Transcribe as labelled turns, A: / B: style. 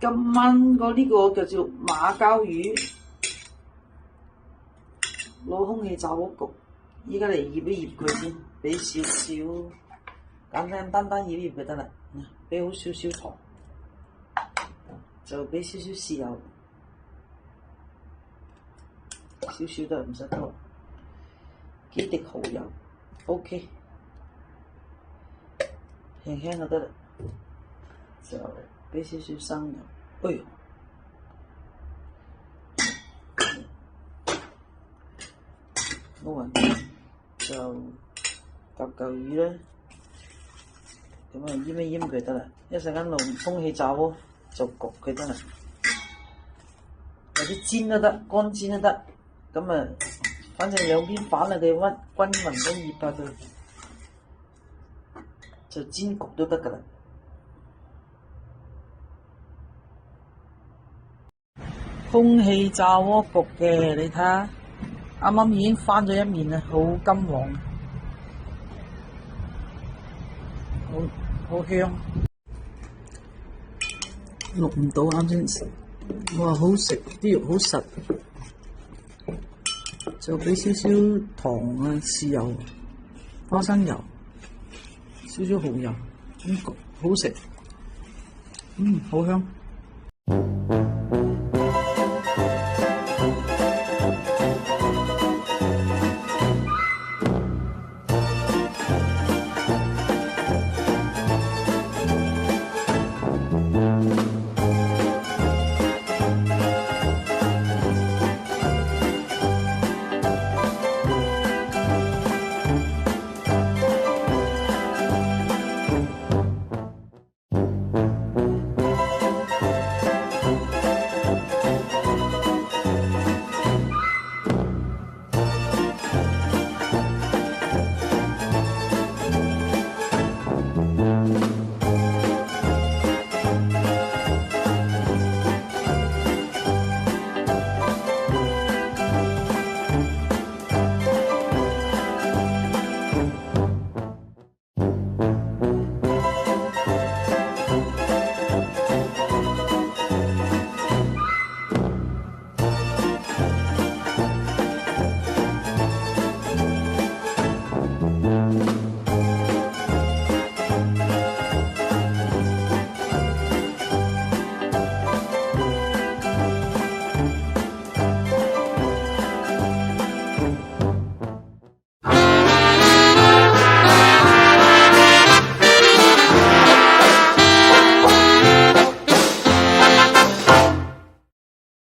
A: 今晚我呢個叫做馬鮫魚，攞空氣炸鍋焗。依家嚟醃一醃佢先，俾少少簡簡單單醃一醃就得啦。俾好少少糖，就俾少少豉油，少少都唔使多，幾滴蠔油 ，OK， 輕輕就得啦。就俾少少生油，哎呦！就嚿魚咧，咁啊醃一醃佢得啦。一陣間用空氣炸鍋就焗佢得啦，或者煎都得，乾煎都得。咁啊，反正兩邊反啊，佢均勻咁醃下佢，就煎焗都得噶啦。空氣炸鍋焗嘅，你睇下，啱啱已經翻咗一面啦，好金黃，好香。錄唔到啱先，哇，好食，啲肉好實，就俾少少糖啊、豉油、花生油、少少蠔油，咁焗好食，好香。